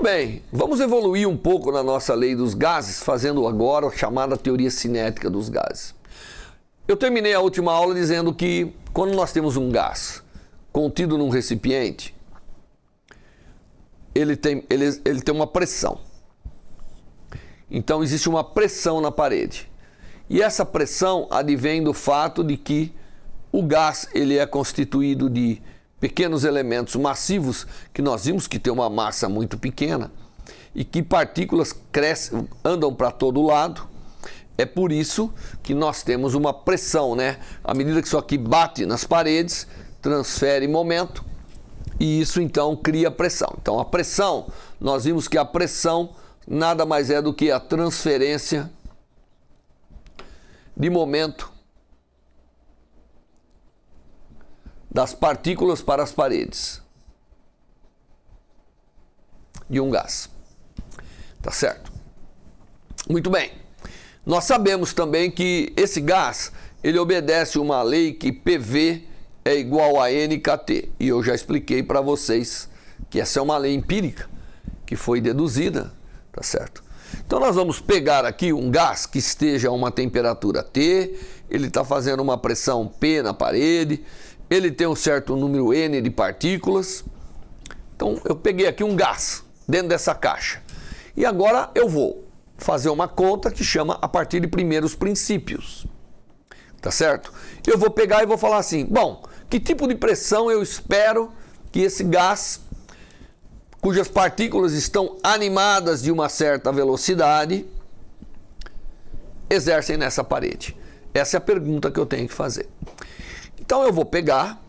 bem, vamos evoluir um pouco na nossa lei dos gases, fazendo agora a chamada teoria cinética dos gases. Eu terminei a última aula dizendo que quando nós temos um gás contido num recipiente, ele tem uma pressão. Então existe uma pressão na parede. E essa pressão advém do fato de que o gás ele é constituído de pequenos elementos massivos, que nós vimos que tem uma massa muito pequena, e que partículas crescem, andam para todo lado. É por isso que nós temos uma pressão, né? À medida que isso aqui bate nas paredes, transfere momento, e isso então cria pressão. Então a pressão, nós vimos que a pressão nada mais é do que a transferência de momento das partículas para as paredes de um gás. Tá certo? Muito bem. Nós sabemos também que esse gás, ele obedece uma lei que PV é igual a NKT. E eu já expliquei para vocês que essa é uma lei empírica que foi deduzida, tá certo? Então nós vamos pegar aqui um gás que esteja a uma temperatura T, ele está fazendo uma pressão P na parede, ele tem um certo número N de partículas. Então eu peguei aqui um gás dentro dessa caixa. E agora eu vou fazer uma conta que chama a partir de primeiros princípios. Tá certo? Eu vou pegar e vou falar assim, bom, que tipo de pressão eu espero que esse gás, cujas partículas estão animadas de uma certa velocidade, exercem nessa parede? Essa é a pergunta que eu tenho que fazer. Então eu vou pegar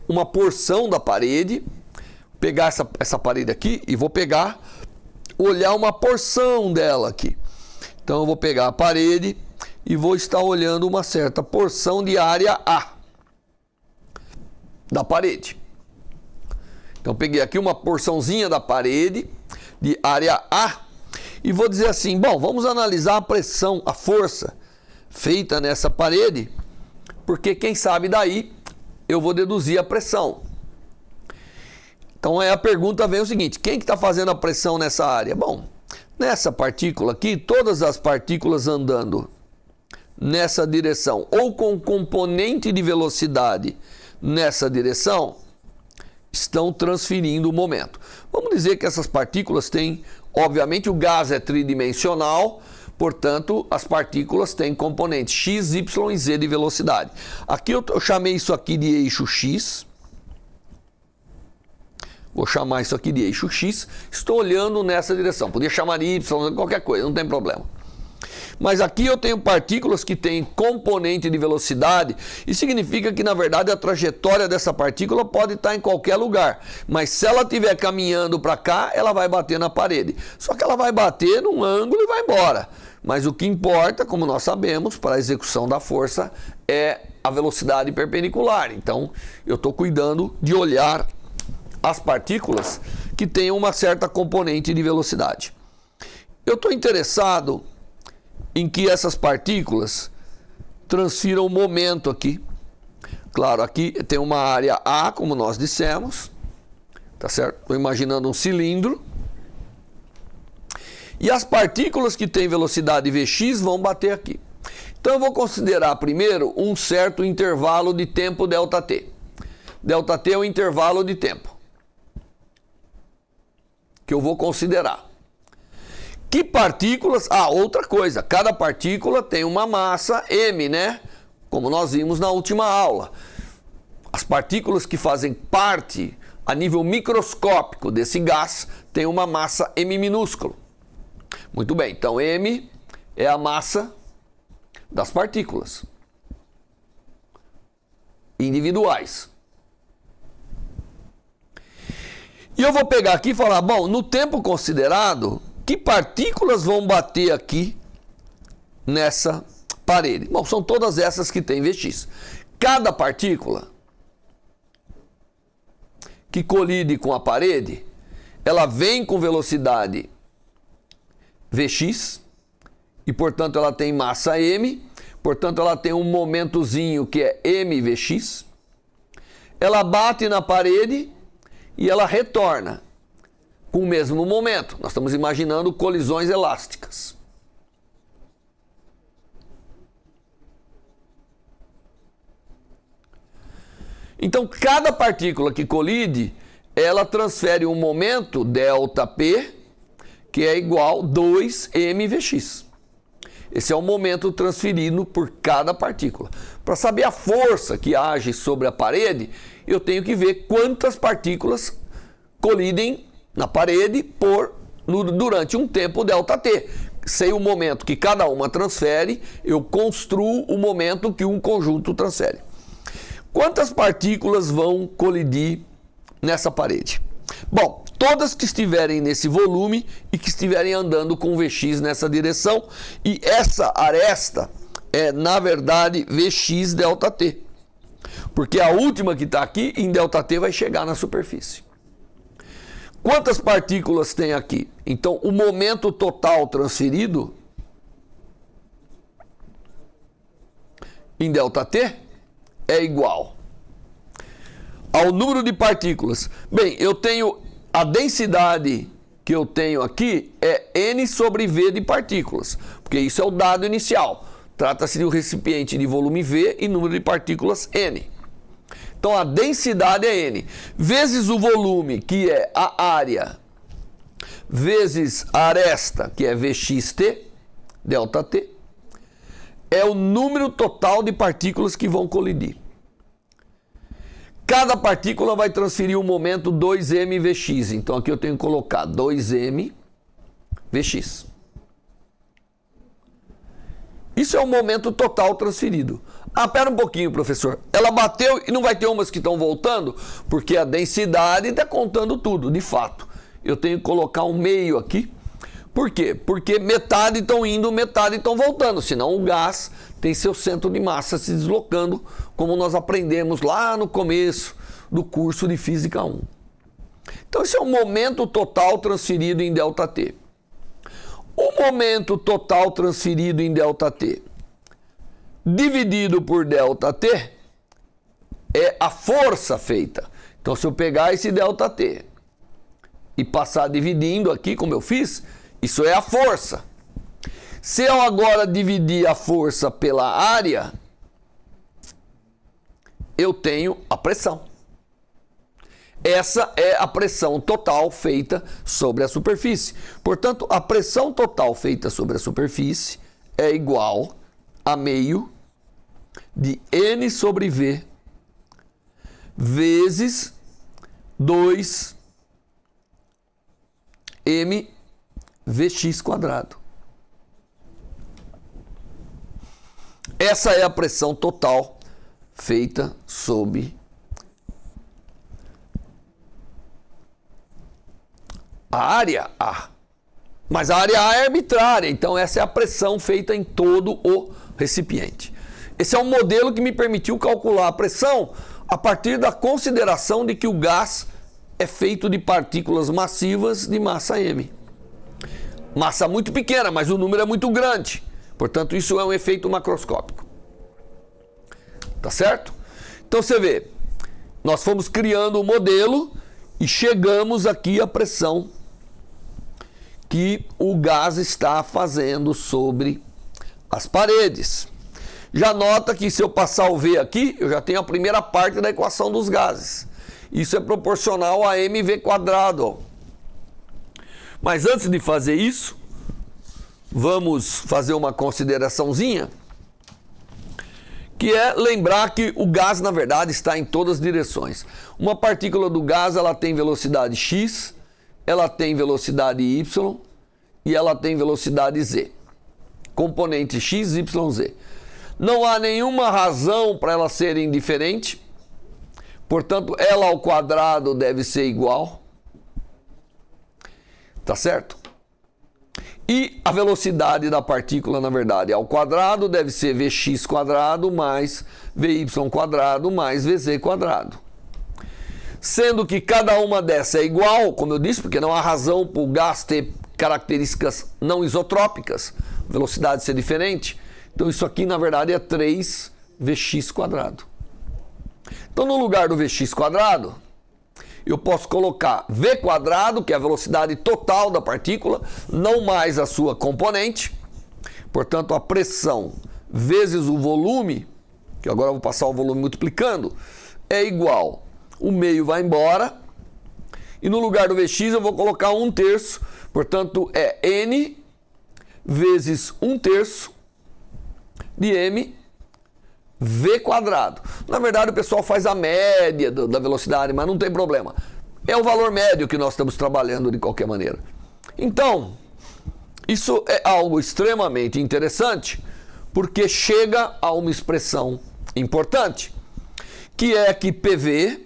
uma porção da parede, pegar essa parede aqui e vou olhar uma porção dela aqui. Então eu vou pegar a parede e vou estar olhando uma certa porção de área A da parede. Então peguei aqui uma porçãozinha da parede de área A e vou dizer assim, bom, vamos analisar a pressão, a força feita nessa parede, porque quem sabe daí eu vou deduzir a pressão. Então a pergunta vem o seguinte, quem que está fazendo a pressão nessa área? Bom, nessa partícula aqui, todas as partículas andando nessa direção ou com componente de velocidade nessa direção, estão transferindo o momento. Vamos dizer que essas partículas têm, obviamente o gás é tridimensional, portanto as partículas têm componentes x, y e z de velocidade. Aqui eu chamei isso aqui de eixo x. Vou chamar isso aqui de eixo x, estou olhando nessa direção. Podia chamar de y, qualquer coisa, não tem problema. Mas aqui eu tenho partículas que têm componente de velocidade, e significa que, na verdade, a trajetória dessa partícula pode estar em qualquer lugar. Mas se ela estiver caminhando para cá, ela vai bater na parede. Só que ela vai bater num ângulo e vai embora. Mas o que importa, como nós sabemos, para a execução da força é a velocidade perpendicular. Então, eu estou cuidando de olhar as partículas que tenham uma certa componente de velocidade. Eu estou interessado em que essas partículas transfiram momento aqui. Claro, aqui tem uma área A, como nós dissemos, tá certo? Estou imaginando um cilindro. E as partículas que têm velocidade Vx vão bater aqui. Então eu vou considerar primeiro um certo intervalo de tempo ΔT. ΔT é o intervalo de tempo que eu vou considerar. Que partículas? Ah, outra coisa, cada partícula tem uma massa m, né? Como nós vimos na última aula. As partículas que fazem parte a nível microscópico desse gás têm uma massa m minúsculo. Muito bem, então m é a massa das partículas individuais. E eu vou pegar aqui e falar, bom, no tempo considerado, que partículas vão bater aqui nessa parede? Bom, são todas essas que têm Vx. Cada partícula que colide com a parede, ela vem com velocidade Vx e, portanto, ela tem massa m, portanto, ela tem um momentozinho que é mvx. Ela bate na parede e ela retorna com o mesmo momento. Nós estamos imaginando colisões elásticas. Então, cada partícula que colide, ela transfere um momento, ΔP, que é igual a 2mvx. Esse é o momento transferido por cada partícula. Para saber a força que age sobre a parede, eu tenho que ver quantas partículas colidem na parede durante um tempo ΔT. Sei o momento que cada uma transfere, eu construo o momento que um conjunto transfere. Quantas partículas vão colidir nessa parede? Bom, todas que estiverem nesse volume e que estiverem andando com Vx nessa direção, e essa aresta é, na verdade, Vx ΔT. Porque a última que está aqui, em ΔT, vai chegar na superfície. Quantas partículas tem aqui? Então, o momento total transferido em ΔT é igual ao número de partículas. Bem, eu tenho a densidade que eu tenho aqui é N sobre V de partículas, porque isso é o dado inicial. Trata-se de um recipiente de volume V e número de partículas N. Então a densidade é N, vezes o volume, que é a área, vezes a aresta, que é Vxt, ΔT, é o número total de partículas que vão colidir. Cada partícula vai transferir um momento 2mvx. Então aqui eu tenho que colocar 2mvx. Isso é o momento total transferido. Ah, pera um pouquinho, professor. Ela bateu e não vai ter umas que estão voltando? Porque a densidade está contando tudo, de fato. Eu tenho que colocar um meio aqui. Por quê? Porque metade estão indo, metade estão voltando. Senão o gás tem seu centro de massa se deslocando, como nós aprendemos lá no começo do curso de Física 1. Então esse é o momento total transferido em ΔT. O momento total transferido em ΔT dividido por ΔT é a força feita. Então se eu pegar esse ΔT e passar dividindo aqui, como eu fiz, isso é a força. Se eu agora dividir a força pela área, eu tenho a pressão. Essa é a pressão total feita sobre a superfície. Portanto, a pressão total feita sobre a superfície é igual a meio de N sobre V vezes 2mvx². Essa é a pressão total feita sob a área A. Mas a área A é arbitrária, então essa é a pressão feita em todo o recipiente. Esse é um modelo que me permitiu calcular a pressão a partir da consideração de que o gás é feito de partículas massivas de massa M. Massa muito pequena, mas o número é muito grande. Portanto, isso é um efeito macroscópico. Tá certo? Então você vê, nós fomos criando um modelo e chegamos aqui à pressão que o gás está fazendo sobre as paredes. Já nota que se eu passar o V aqui, eu já tenho a primeira parte da equação dos gases. Isso é proporcional a mv². Mas antes de fazer isso, vamos fazer uma consideraçãozinha, que é lembrar que o gás, na verdade, está em todas as direções. Uma partícula do gás, ela tem velocidade x, ela tem velocidade y e ela tem velocidade z. Componente x, y, z. Não há nenhuma razão para ela ser indiferente. Portanto, ela ao quadrado deve ser igual. Tá certo? E a velocidade da partícula, na verdade, ao quadrado deve ser Vx² mais Vy² mais Vz². Sendo que cada uma dessas é igual, como eu disse, porque não há razão para o gás ter características não isotrópicas, velocidade ser diferente. Então isso aqui, na verdade, é 3Vx². Então, no lugar do Vx², eu posso colocar V quadrado, que é a velocidade total da partícula, não mais a sua componente. Portanto, a pressão vezes o volume, que agora eu vou passar o volume multiplicando, é igual, o meio vai embora, e no lugar do Vx eu vou colocar 1/3, portanto é N vezes 1/3 de M V quadrado. Na verdade o pessoal faz a média da velocidade, mas não tem problema. É o valor médio que nós estamos trabalhando de qualquer maneira. Então, isso é algo extremamente interessante, porque chega a uma expressão importante, que é que PV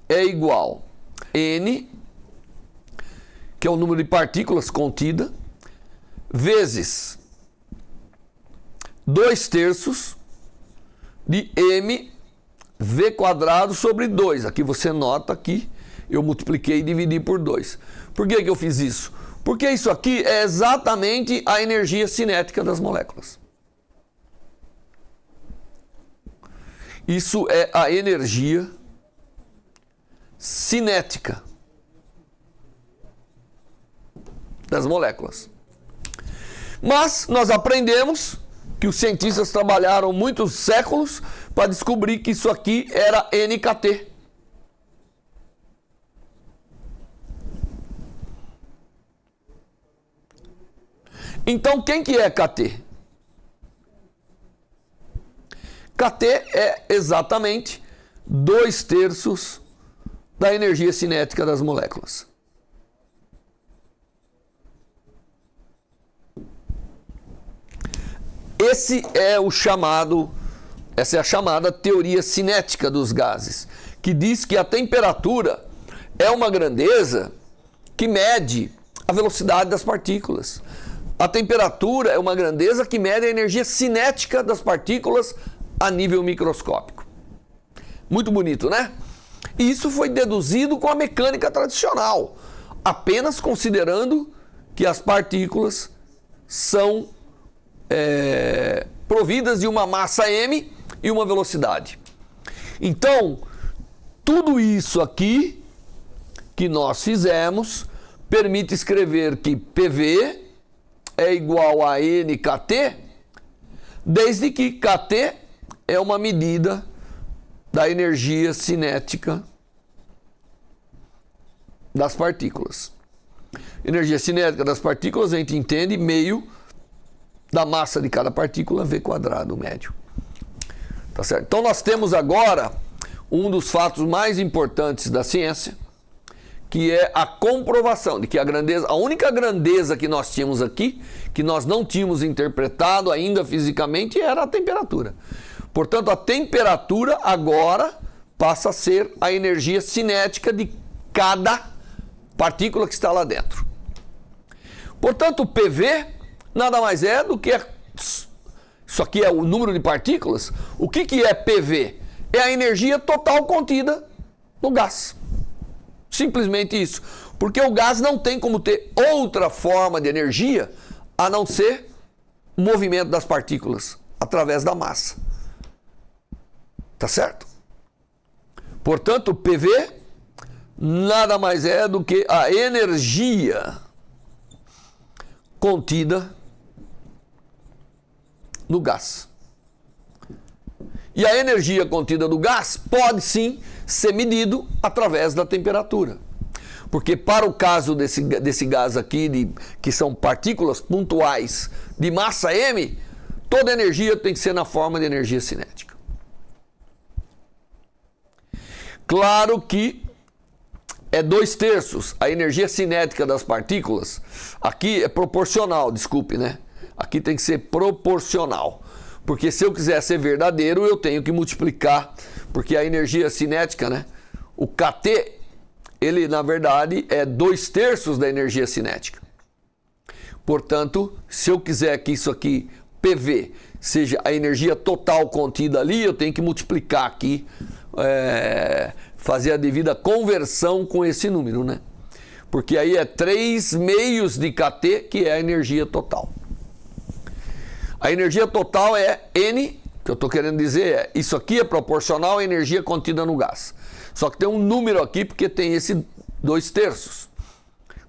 é igual N, que é o número de partículas contida, vezes 2/3 de M V quadrado sobre 2. Aqui você nota que eu multipliquei e dividi por 2. Por que eu fiz isso? Porque isso aqui é exatamente a energia cinética das moléculas. Isso é a energia cinética das moléculas. Mas nós aprendemos que os cientistas trabalharam muitos séculos para descobrir que isso aqui era NKT. Então, quem que é KT? KT é exatamente 2/3 da energia cinética das moléculas. Essa é a chamada teoria cinética dos gases, que diz que a temperatura é uma grandeza que mede a velocidade das partículas. A temperatura é uma grandeza que mede a energia cinética das partículas a nível microscópico. Muito bonito, né? E isso foi deduzido com a mecânica tradicional, apenas considerando que as partículas são providas de uma massa m e uma velocidade. Então, tudo isso aqui que nós fizemos permite escrever que PV é igual a NKT, desde que KT é uma medida da energia cinética das partículas. Energia cinética das partículas a gente entende meio da massa de cada partícula V quadrado médio. Tá certo? Então nós temos agora um dos fatos mais importantes da ciência, que é a comprovação de que a única grandeza que nós tínhamos aqui, que nós não tínhamos interpretado ainda fisicamente, era a temperatura. Portanto, a temperatura agora passa a ser a energia cinética de cada partícula que está lá dentro. Portanto, o PV nada mais é do que isso aqui é o número de partículas. O que é PV? É a energia total contida no gás. Simplesmente isso. Porque o gás não tem como ter outra forma de energia a não ser o movimento das partículas através da massa. Tá certo? Portanto, o PV nada mais é do que a energia contida no gás. E a energia contida no gás pode sim ser medido através da temperatura. Porque para o caso desse gás aqui, que são partículas pontuais de massa m, toda energia tem que ser na forma de energia cinética. Claro que é 2/3. A energia cinética das partículas, aqui é proporcional, desculpe, né? Aqui tem que ser proporcional. Porque se eu quiser ser verdadeiro, eu tenho que multiplicar. Porque a energia cinética, né? O KT, ele na verdade é 2/3 da energia cinética. Portanto, se eu quiser que isso aqui, PV, seja a energia total contida ali, eu tenho que multiplicar aqui, fazer a devida conversão com esse número, né? Porque aí é 3/2 de KT, que é a energia total. A energia total é N, que eu estou querendo dizer isso aqui é proporcional à energia contida no gás. Só que tem um número aqui porque tem esse 2/3.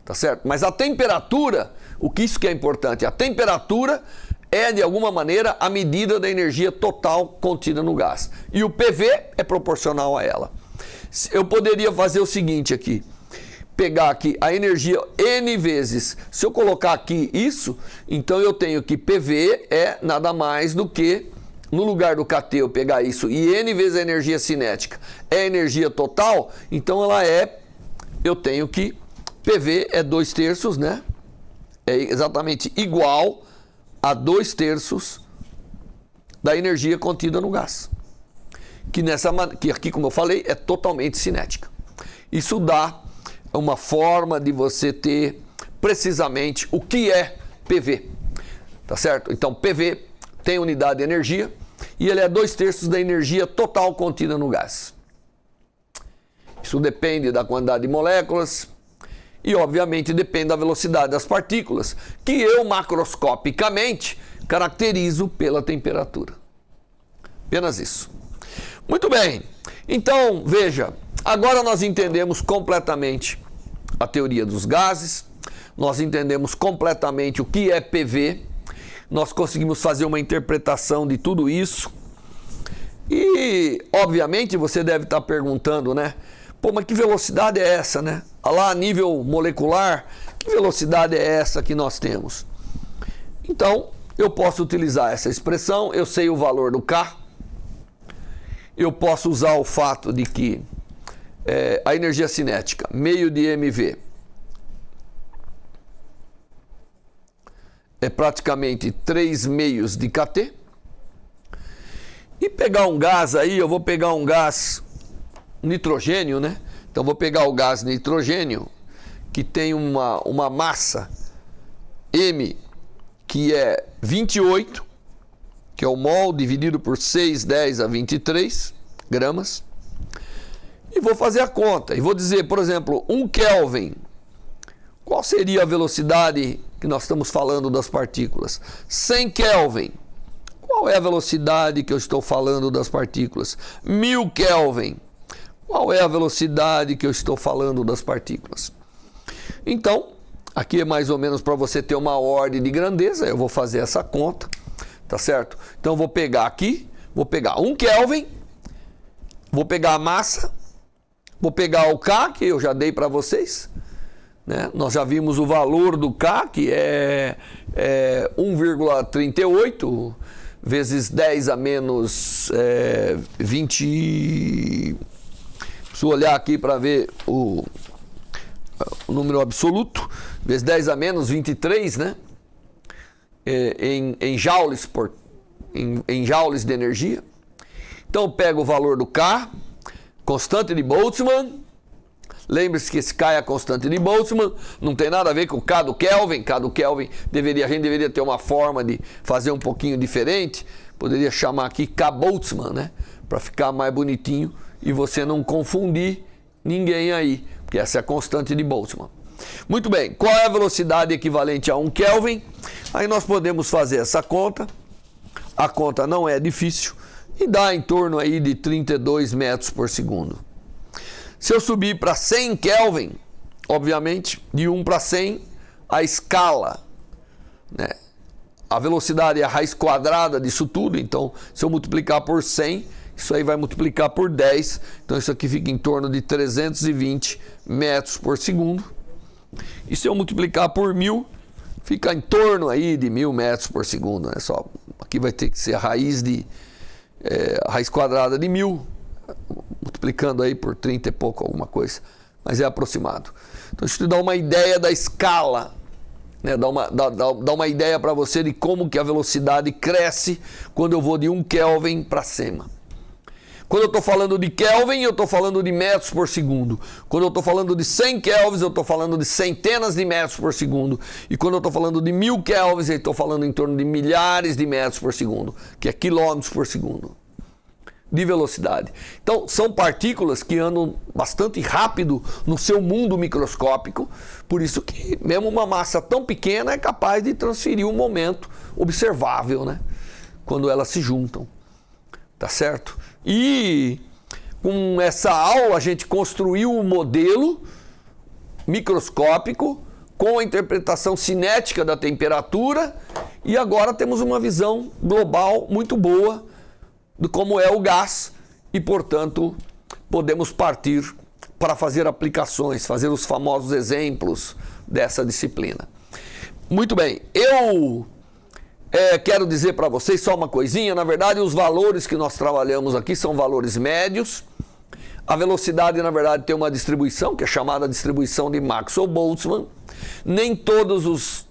Tá certo? Mas a temperatura, o que isso que é importante? A temperatura é, de alguma maneira, a medida da energia total contida no gás. E o PV é proporcional a ela. Eu poderia fazer o seguinte aqui. Pegar aqui a energia N vezes. Se eu colocar aqui isso, então eu tenho que PV é nada mais do que, no lugar do KT eu pegar isso, e N vezes a energia cinética é a energia total, então eu tenho que PV é 2/3, né? É exatamente igual a 2/3 da energia contida no gás. Que aqui, como eu falei, é totalmente cinética. Isso dá uma forma de você ter precisamente o que é PV. Tá certo? Então, PV tem unidade de energia e ele é 2/3 da energia total contida no gás. Isso depende da quantidade de moléculas e, obviamente, depende da velocidade das partículas, que eu macroscopicamente caracterizo pela temperatura. Apenas isso. Muito bem. Então, veja, agora nós entendemos completamente a teoria dos gases, nós entendemos completamente o que é PV, nós conseguimos fazer uma interpretação de tudo isso. E, obviamente, você deve estar perguntando, né? Pô, mas que velocidade é essa, né? Lá a nível molecular, que velocidade é essa que nós temos? Então, eu posso utilizar essa expressão, eu sei o valor do K, eu posso usar o fato de que a energia cinética, meio de MV, é praticamente 3 meios de KT. E pegar um gás aí, eu vou pegar um gás nitrogênio, né? Então vou pegar o gás nitrogênio, que tem uma massa M, que é 28, que é o mol, dividido por 610 a 23 gramas. E vou fazer a conta. E vou dizer, por exemplo, 1 Kelvin. Qual seria a velocidade que nós estamos falando das partículas? 100 Kelvin. Qual é a velocidade que eu estou falando das partículas? 1000 Kelvin. Qual é a velocidade que eu estou falando das partículas? Então, aqui é mais ou menos para você ter uma ordem de grandeza. Eu vou fazer essa conta, tá certo? Então, eu vou pegar aqui, vou pegar 1 Kelvin, vou pegar a massa, vou pegar o K, que eu já dei para vocês, né? Nós já vimos o valor do K, que é 1,38 vezes 10 a menos 20... Preciso olhar aqui para ver o número absoluto, vezes 10 a menos 23, né? Em joules em joules de energia. Então eu pego o valor do K, constante de Boltzmann. Lembre-se que esse K é a constante de Boltzmann, não tem nada a ver com o K do Kelvin. K do Kelvin, a gente deveria ter uma forma de fazer um pouquinho diferente. Poderia chamar aqui K Boltzmann, né? Para ficar mais bonitinho e você não confundir ninguém aí, porque essa é a constante de Boltzmann. Muito bem, qual é a velocidade equivalente a 1 Kelvin? Aí nós podemos fazer essa conta. A conta não é difícil e dá em torno aí de 32 metros por segundo. Se eu subir para 100 Kelvin, obviamente, de 1 para 100, a escala, né? A velocidade é a raiz quadrada disso tudo, então se eu multiplicar por 100, isso aí vai multiplicar por 10, então isso aqui fica em torno de 320 metros por segundo. E se eu multiplicar por 1000, fica em torno aí de 1000 metros por segundo, né? Só, aqui vai ter que ser a raiz quadrada de 1000, multiplicando aí por 30 e pouco alguma coisa, mas é aproximado. Então isso te dá uma ideia da escala, né? Dá uma ideia para você de como que a velocidade cresce quando eu vou de 1 Kelvin para cima. Quando eu estou falando de Kelvin, eu estou falando de metros por segundo. Quando eu estou falando de 100 Kelvins, eu estou falando de centenas de metros por segundo. E quando eu estou falando de 1000 Kelvins, eu estou falando em torno de milhares de metros por segundo, que é quilômetros por segundo de velocidade. Então, são partículas que andam bastante rápido no seu mundo microscópico, por isso que mesmo uma massa tão pequena é capaz de transferir um momento observável, né? Quando elas se juntam, tá certo? E com essa aula, a gente construiu um modelo microscópico com a interpretação cinética da temperatura e agora temos uma visão global muito boa de como é o gás e, portanto, podemos partir para fazer aplicações, fazer os famosos exemplos dessa disciplina. Muito bem, eu quero dizer para vocês só uma coisinha. Na verdade, os valores que nós trabalhamos aqui são valores médios. A velocidade, na verdade, tem uma distribuição, que é chamada distribuição de Maxwell-Boltzmann. Nem todos os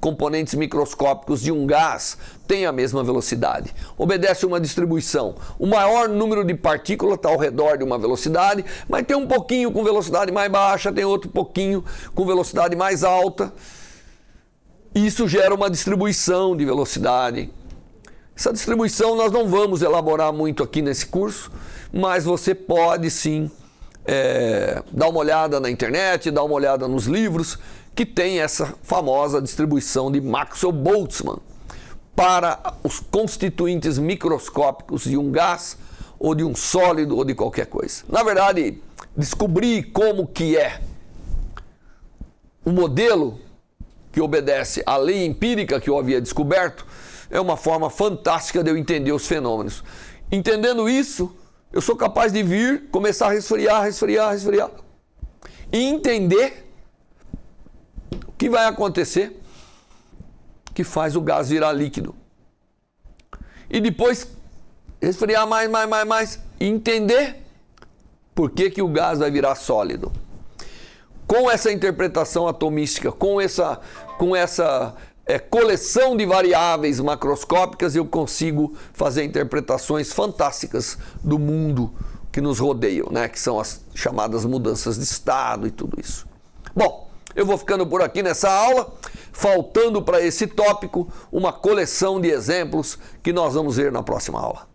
componentes microscópicos de um gás têm a mesma velocidade. Obedece uma distribuição. O maior número de partículas está ao redor de uma velocidade, mas tem um pouquinho com velocidade mais baixa, tem outro pouquinho com velocidade mais alta. Isso gera uma distribuição de velocidade. Essa distribuição nós não vamos elaborar muito aqui nesse curso, mas você pode sim dar uma olhada na internet, dar uma olhada nos livros que tem essa famosa distribuição de Maxwell-Boltzmann para os constituintes microscópicos de um gás ou de um sólido ou de qualquer coisa. Na verdade, descobrir como que é o modelo que obedece à lei empírica que eu havia descoberto é uma forma fantástica de eu entender os fenômenos. Entendendo isso, eu sou capaz de vir, começar a resfriar e entender o que vai acontecer que faz o gás virar líquido. E depois resfriar mais e entender por que o gás vai virar sólido. Com essa interpretação atomística, com essa coleção de variáveis macroscópicas, eu consigo fazer interpretações fantásticas do mundo que nos rodeia, né? Que são as chamadas mudanças de estado e tudo isso. Bom, eu vou ficando por aqui nessa aula, faltando para esse tópico uma coleção de exemplos que nós vamos ver na próxima aula.